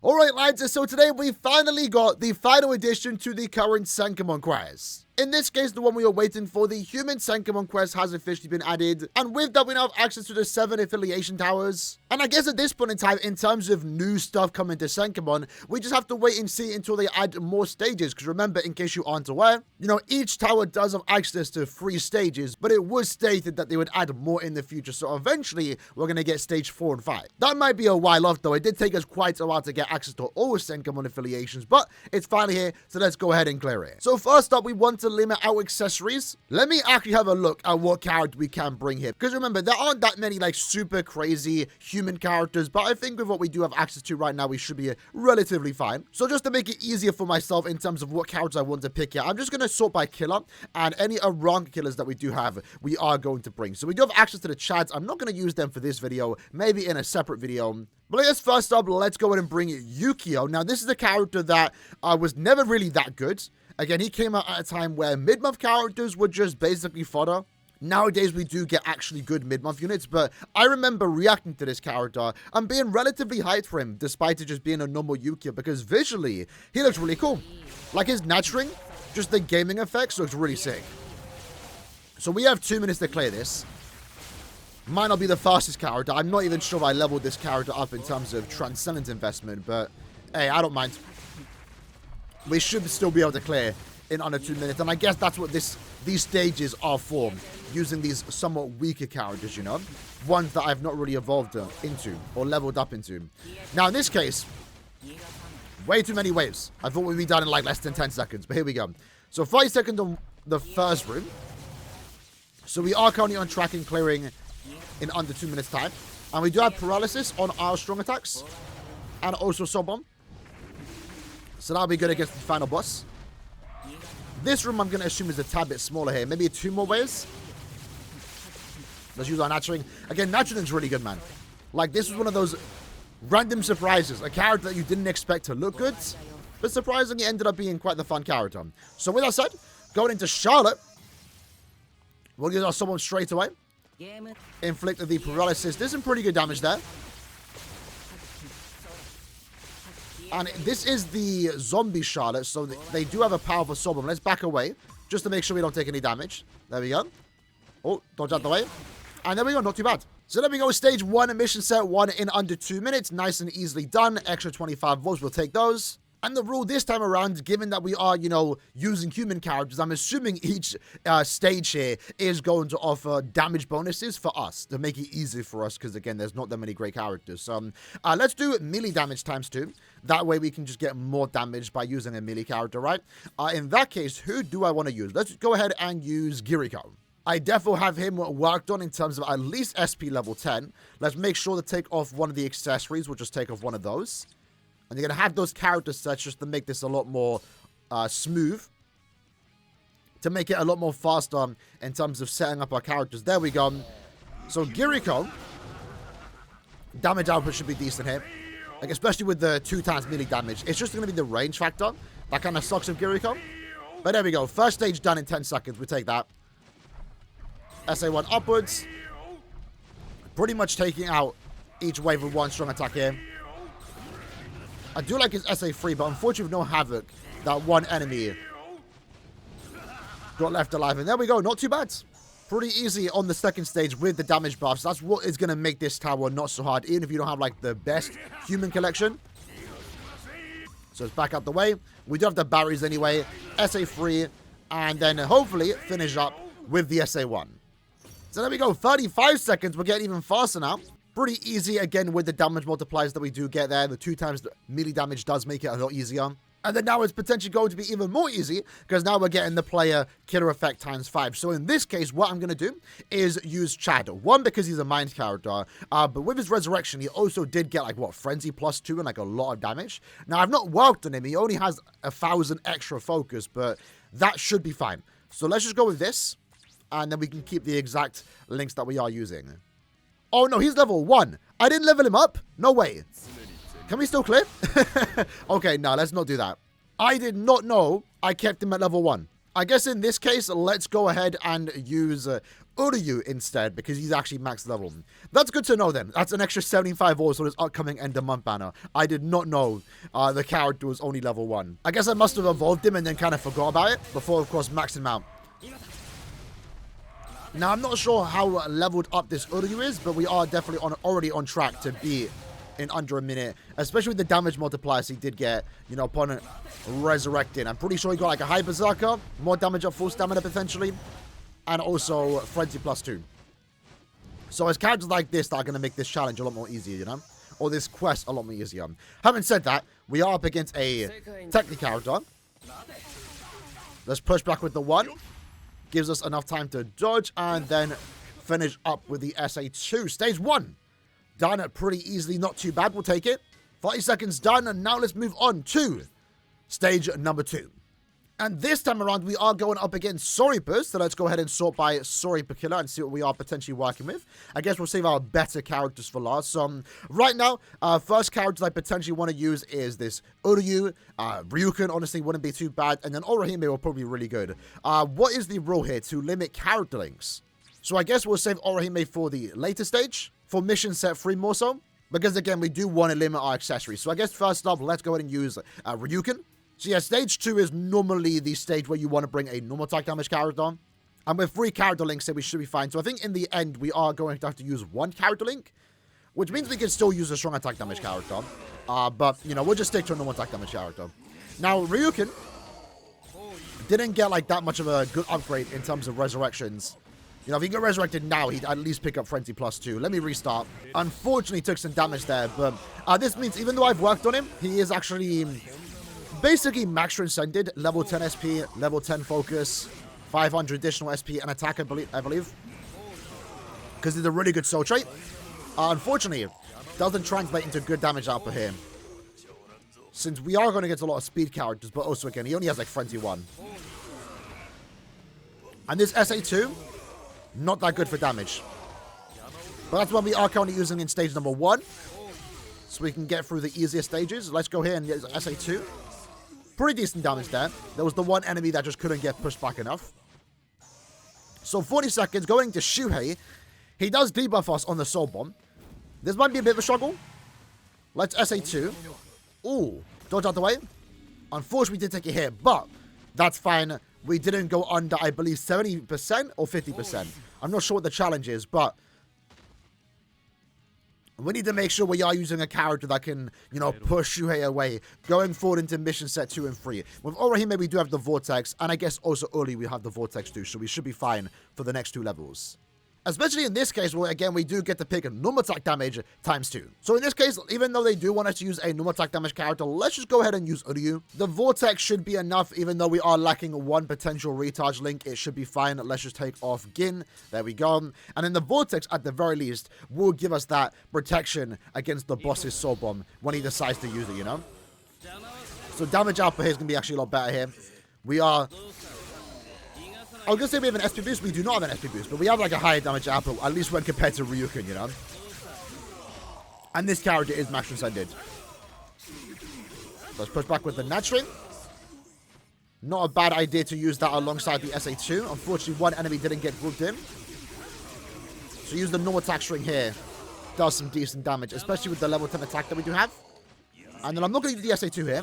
Alright lads, so today we finally got the final addition to the current SENKAIMON quest. In this case, the one we were waiting for, the human SENKAIMON quest has officially been added. And with that, we now have access to the 7 affiliation towers. And I guess at this point in time, in terms of new stuff coming to SENKAIMON, we just have to wait and see until they add more stages. Because remember, in case you aren't aware, each tower does have access to 3 stages. But it was stated that they would add more in the future. So eventually, we're going to get stage 4 and 5. That might be a while off though. It did take us quite a while to get access to all SENKAIMON affiliations. But it's finally here, so let's go ahead and clear it. So first up, we want to limit our accessories. Let me actually have a look at what character we can bring here, because remember, there aren't that many like super crazy human characters, but I think with what we do have access to right now, we should be relatively fine. So just to make it easier for myself in terms of what characters I want to pick here, I'm just going to sort by killer, and any Aaroniero killers that we do have, we are going to bring. So we do have access to the chads. I'm not going to use them for this video, maybe in a separate video. But let's first up, let's go ahead and bring Yukio. Now, this is a character that was never really that good. Again, he came out at a time where mid-month characters were just basically fodder. Nowadays, we do get actually good mid-month units, but I remember reacting to this character and being relatively hyped for him, despite it just being a normal Yukio, because visually, he looks really cool. Like his nurturing, just the gaming effects looks really sick. So we have 2 minutes to clear this. Might not be the fastest character. I'm not even sure if I leveled this character up in terms of transcendent investment, but hey, I don't mind. We should still be able to clear in under 2 minutes, and I guess that's what these stages are for, using these somewhat weaker characters, ones that I've not really evolved into or leveled up into. Now, in this case, way too many waves. I thought we'd be done in like less than 10 seconds, but here we go. So 30 seconds on the first room. So we are currently on track and clearing in under 2 minutes time, and we do have paralysis on our strong attacks and also soul bomb, so that'll be good against the final boss. This room I'm going to assume is a tad bit smaller here, maybe 2 more waves. Let's use our nurturing. Again, nurturing's really good, man. Like, this was one of those random surprises, a character that you didn't expect to look good, but surprisingly ended up being quite the fun character. So with that said, going into Charlotte, we'll use our soul bomb straight away. Inflict the paralysis. There's some pretty good damage there. And this is the zombie Charlotte, so they do have a powerful soul bomb. Let's back away, just to make sure we don't take any damage. There we go. Oh, dodge out the way. And there we go, not too bad. So there we go, stage 1, mission set 1 in under 2 minutes. Nice and easily done. Extra 25 volts, we'll take those. And the rule this time around, given that we are, using human characters, I'm assuming each stage here is going to offer damage bonuses for us to make it easier for us, because, again, there's not that many great characters. So let's do melee damage times 2. That way we can just get more damage by using a melee character, right? In that case, who do I want to use? Let's go ahead and use Giriko. I definitely have him worked on in terms of at least SP level 10. Let's make sure to take off one of the accessories. We'll just take off one of those. And you're going to have those character sets just to make this a lot more smooth. To make it a lot more faster in terms of setting up our characters. There we go. So Giriko, damage output should be decent here. Like, especially with the 2 times melee damage. It's just going to be the range factor that kind of sucks with Giriko. But there we go. First stage done in 10 seconds. We take that. SA1 upwards. Pretty much taking out each wave with 1 strong attack here. I do like his SA3, but unfortunately with no Havoc, that one enemy got left alive. And there we go, not too bad. Pretty easy on the second stage with the damage buffs. That's what is going to make this tower not so hard, even if you don't have like the best human collection. So it's back out the way. We do have the barriers anyway. SA3, and then hopefully finish up with the SA1. So there we go, 35 seconds. We're getting even faster now. Pretty easy, again, with the damage multipliers that we do get there. The 2 times melee damage does make it a lot easier. And then now it's potentially going to be even more easy, because now we're getting the player killer effect times 5. So in this case, what I'm going to do is use Chad. 1, because he's a mind character, but with his resurrection, he also did get, like, what, Frenzy +2 and, like, a lot of damage. Now, I've not worked on him. He only has 1,000 extra focus, but that should be fine. So let's just go with this, and then we can keep the exact links that we are using. Oh, no, he's level 1. I didn't level him up? No way. Can we still clear? Okay, no, let's not do that. I did not know I kept him at level 1. I guess in this case, let's go ahead and use Uryu instead because he's actually max level. That's good to know then. That's an extra 75 ores for this upcoming end of month banner. I did not know the character was only level 1. I guess I must have evolved him and then kind of forgot about it before, of course, maxing him out. Now, I'm not sure how leveled up this Uryu is, but we are definitely already on track to beat in under a minute, especially with the damage multipliers he did get, you know, upon resurrecting. I'm pretty sure he got like a high berserker, more damage at full stamina potentially, and also frenzy +2. So it's characters like this that are going to make this challenge a lot more easier, you know, or this quest a lot more easier. Having said that, we are up against a technical character. Let's push back with the 1. Gives us enough time to dodge and then finish up with the SA2. Stage 1. Done pretty easily, not too bad. We'll take it. 30 seconds done, and now let's move on to stage number 2. And this time around, we are going up against Soripus. So let's go ahead and sort by Soripakilla and see what we are potentially working with. I guess we'll save our better characters for last. So right now, first characters I potentially want to use is this Uryu. Ryuken honestly wouldn't be too bad. And then Orihime will probably be really good. What is the rule here to limit character links? So I guess we'll save Orihime for the later stage. For mission set 3 more so. Because again, we do want to limit our accessories. So I guess first up, let's go ahead and use Ryuken. So yeah, stage 2 is normally the stage where you want to bring a normal attack damage character. And with 3 character links, so we should be fine. So I think in the end, we are going to have to use 1 character link. Which means we can still use a strong attack damage character. But, you know, we'll just stick to a normal attack damage character. Now, Ryuken didn't get like that much of a good upgrade in terms of resurrections. You know, if he got resurrected now, he'd at least pick up Frenzy +2. Let me restart. Unfortunately, took some damage there. But this means even though I've worked on him, he is actually basically max transcended. Level 10 SP, level 10 focus, 500 additional SP and attack, I believe. Because he's a really good soul trait. Unfortunately, doesn't translate into good damage output here. Since we are going to get a lot of speed characters, but also again, he only has like Frenzy 1. And this SA2, not that good for damage. But that's what we are currently using in stage number 1. So we can get through the easier stages. Let's go here and use SA2. Pretty decent damage there. There was the one enemy that just couldn't get pushed back enough. So 40 seconds, going to Shuhei. He does debuff us on the Soul Bomb. This might be a bit of a struggle. Let's SA2. Ooh, dodge out the way. Unfortunately, we did take a hit, but that's fine. We didn't go under, I believe, 70% or 50%. I'm not sure what the challenge is, but we need to make sure we are using a character that can, you know, push Shuhei away, going forward into mission set 2 and 3. With Orihime, we do have the Vortex, and I guess also early we have the Vortex too, so we should be fine for the next 2 levels. Especially in this case, where again, we do get to pick a normal attack damage ×2. So in this case, even though they do want us to use a normal attack damage character, let's just go ahead and use Uryu. The Vortex should be enough, even though we are lacking 1 potential recharge link. It should be fine. Let's just take off Gin. There we go. And then the Vortex, at the very least, will give us that protection against the boss's Soul Bomb when he decides to use it, you know? So damage output here is going to be actually a lot better here. We are... I was going to say we have an SP boost. We do not have an SP boost, but we have like a higher damage output, at least when compared to Ryuken, you know? And this character is max transcended. Let's push back with the Nat String. Not a bad idea to use that alongside the SA2. Unfortunately, one enemy didn't get grouped in. So use the normal attack string here. Does some decent damage, especially with the level 10 attack that we do have. And then I'm not going to use the SA2 here.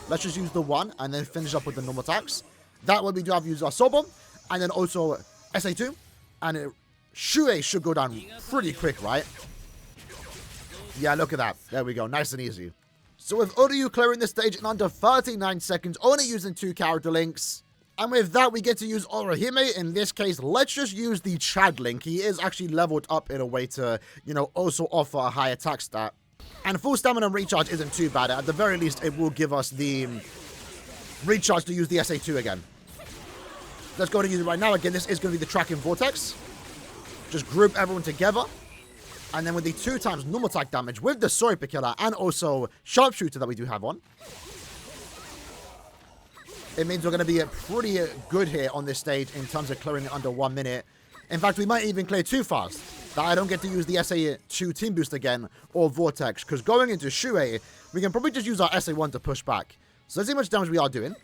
Let's just use the 1 and then finish up with the normal attacks. That way we do have to use our Soul Bomb. And then also SA2. And Shuhei should go down pretty quick, right? Yeah, look at that. There we go. Nice and easy. So with Uryu clearing the stage in under 39 seconds, only using 2 character links. And with that, we get to use Orihime. In this case, let's just use the Chad link. He is actually leveled up in a way to, you know, also offer a high attack stat. And full stamina and recharge isn't too bad. At the very least, it will give us the recharge to use the SA2 again. Let's go ahead and use it right now. Again, this is going to be the tracking Vortex. Just group everyone together. And then with the 2 times normal attack damage with the Soripakilla and also Sharpshooter that we do have on. It means we're going to be pretty good here on this stage in terms of clearing it under 1 minute. In fact, we might even clear too fast that I don't get to use the SA2 Team Boost again or Vortex. Because going into Shuhei, we can probably just use our SA1 to push back. So let's see how much damage we are doing.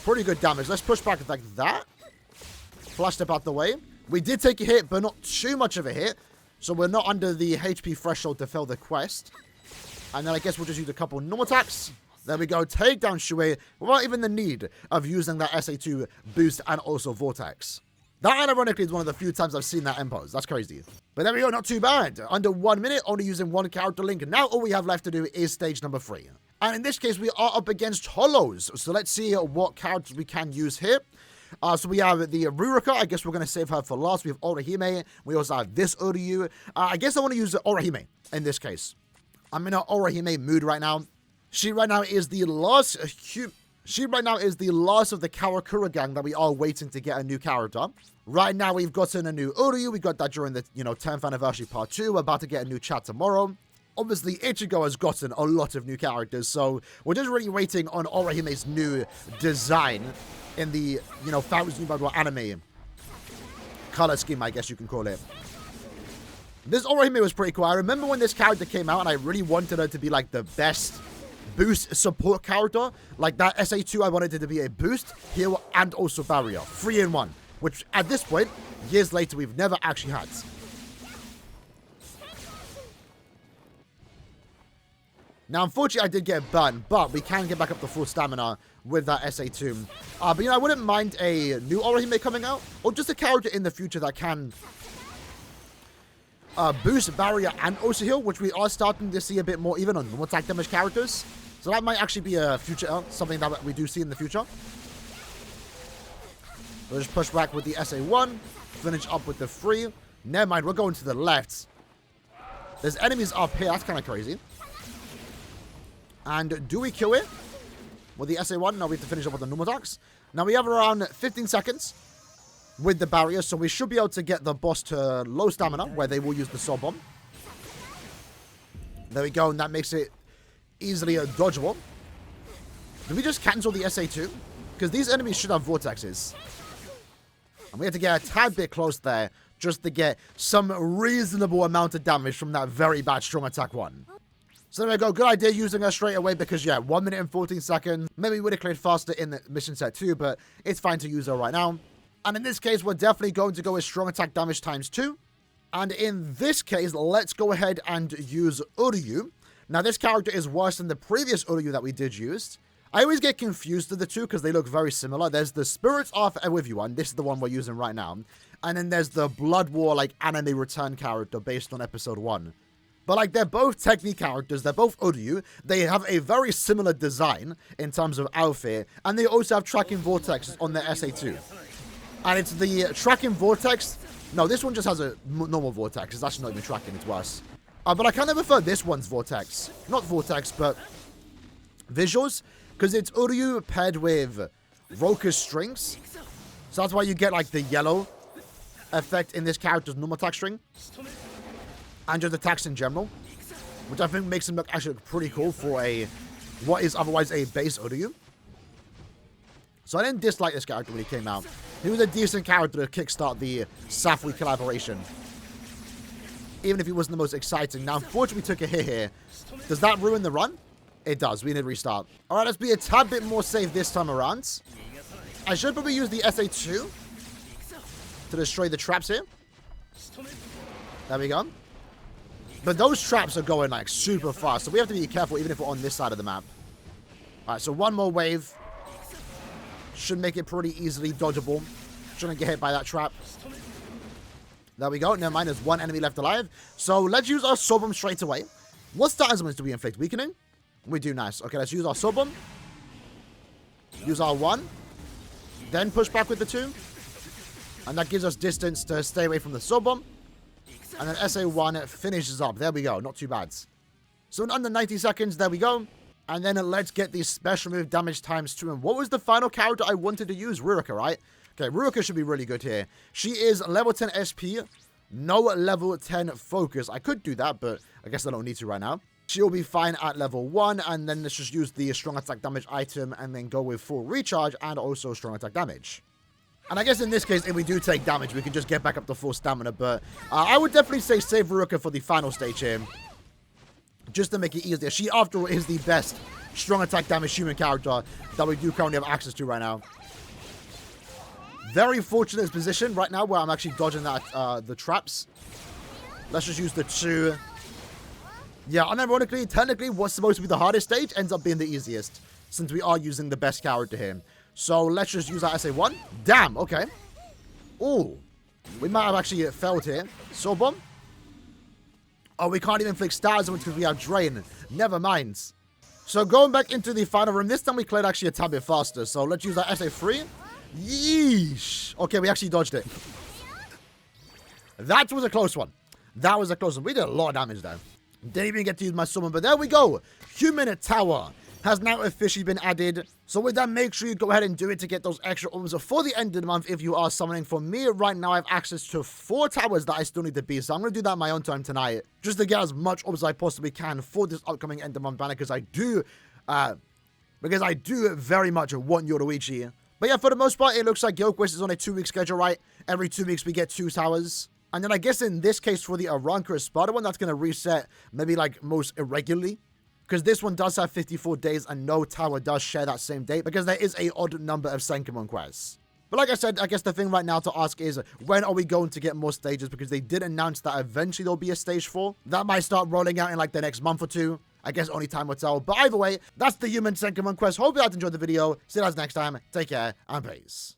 Pretty good damage. Let's push back like that. Flash step out the way. We did take a hit, but not too much of a hit. So we're not under the HP threshold to fail the quest. And then I guess we'll just use a couple normal attacks. There we go. Take down Shui without even the need of using that SA2 boost and also Vortex. That, ironically, is one of the few times I've seen that impose. That's crazy. But there we go. Not too bad. Under 1 minute, only using one character link. Now all we have left to do is stage number 3. And in this case, we are up against Hollows. So let's see what characters we can use here. So we have the Ruruka. I guess we're going to save her for last. We have Orihime. We also have this Uryu. I guess I want to use Orihime in this case. I'm in an Orihime mood right now. She right now is the last of the Karakura gang that we are waiting to get a new character. Right now, we've gotten a new Uryu. We got that during the, 10th anniversary part 2. We're about to get a new chat tomorrow. Obviously, Ichigo has gotten a lot of new characters, so we're just really waiting on Orihime's new design in the, Thousand New anime color scheme, I guess you can call it. This Orihime was pretty cool. I remember when this character came out, and I really wanted her to be, like, the best boost support character. Like, that SA2, I wanted it to be a boost, heal, and also barrier. 3 in 1. Which, at this point, years later, we've never actually had. Now, unfortunately, I did get burnt, but we can get back up to full stamina with that SA2. But, I wouldn't mind a new Orihime coming out, or just a character in the future that can boost barrier and also heal, which we are starting to see a bit more even on normal attack damage characters. So that might actually be a future, something that we do see in the future. We'll just push back with the SA1, finish up with the 3. Never mind, we're going to the left. There's enemies up here, that's kind of crazy. And do we kill it with the SA1? No, we have to finish up with the normal attacks. Now we have around 15 seconds with the barrier, so we should be able to get the boss to low stamina, where they will use the Soul Bomb. There we go, and that makes it easily dodgeable. Did we just cancel the SA2? Because these enemies should have vortexes. And we have to get a tad bit close there, just to get some reasonable amount of damage from that very bad strong attack 1. So there we go, good idea using her straight away, because 1 minute and 14 seconds. Maybe we would have cleared faster in the mission set 2, but it's fine to use her right now. And in this case, we're definitely going to go with strong attack damage times 2. And in this case, let's go ahead and use Uryu. Now, this character is worse than the previous Uryu that we did use. I always get confused with the two because they look very similar. There's the Spirits of with you one. This is the one we're using right now. And then there's the Blood War, anime return character based on episode 1. But, they're both technique characters. They're both Uryu. They have a very similar design in terms of outfit. And they also have tracking vortex on their SA2. And it's the tracking vortex. No, this one just has a normal vortex. It's actually not even tracking. It's worse. But I kind of prefer this one's vortex. Not vortex, but visuals. Because it's Uryu paired with Roka's strings. So that's why you get, the yellow effect in this character's normal attack string. And just attacks in general. Which I think makes him look actually pretty cool for what is otherwise a base Uryu. So I didn't dislike this character when he came out. He was a decent character to kickstart the Safui collaboration. Even if he wasn't the most exciting. Now, unfortunately, we took a hit here. Does that ruin the run? It does. We need to restart. Alright, let's be a tad bit more safe this time around. I should probably use the SA2 to destroy the traps here. There we go. But those traps are going, super fast. So we have to be careful even if we're on this side of the map. Alright, so one more wave. Should make it pretty easily dodgeable. Shouldn't get hit by that trap. There we go. Never mind, there's one enemy left alive. So let's use our Soul Bomb straight away. What status elements do we inflict? Weakening? We do, nice. Okay, let's use our Soul Bomb. Use our 1. Then push back with the 2. And that gives us distance to stay away from the Soul Bomb. And then SA1 finishes up. There we go. Not too bad. So in under 90 seconds, there we go. And then let's get the special move damage times 2. And what was the final character I wanted to use? Ruruka, right? Okay, Ruruka should be really good here. She is level 10 SP, no level 10 focus. I could do that, but I guess I don't need to right now. She'll be fine at level 1, and then let's just use the strong attack damage item and then go with full recharge and also strong attack damage. And I guess in this case, if we do take damage, we can just get back up to full stamina, but I would definitely say save Ruruka for the final stage here. Just to make it easier. She, after all, is the best strong attack damage human character that we do currently have access to right now. very fortunate position right now where I'm actually dodging that the traps. Let's just use the 2. Yeah, unironically, technically, what's supposed to be the hardest stage ends up being the easiest, since we are using the best character here. So let's just use our SA1. Damn, okay. Ooh, we might have actually failed here. Sword Bomb. Oh, we can't even flick stars because we have Drain. Never mind. So going back into the final room, this time we cleared actually a tad bit faster. So let's use our SA3. Yeesh. Okay, we actually dodged it. That was a close one. That was a close one. We did a lot of damage there. Didn't even get to use my summon, but there we go. Human Tower has now officially been added. So with that, make sure you go ahead and do it to get those extra orbs for the end of the month if you are summoning. For me, right now, I have access to 4 towers that I still need to beat. So I'm going to do that on my own time tonight, just to get as much orbs as I possibly can for this upcoming end of month banner, because I do very much want Yoruichi. But yeah, for the most part, it looks like Guild Quest is on a 2-week schedule, right? Every 2 weeks, we get 2 towers. And then I guess in this case, for the Aaroniero Sparta one, that's going to reset maybe like most irregularly. Because this one does have 54 days and no tower does share that same date. Because there is a odd number of SENKAIMON quests. But like I said, I guess the thing right now to ask is, when are we going to get more stages? Because they did announce that eventually there'll be a stage 4. That might start rolling out in like the next month or 2. I guess only time will tell. But either way, that's the human SENKAIMON quest. Hope you guys enjoyed the video. See you guys next time. Take care and peace.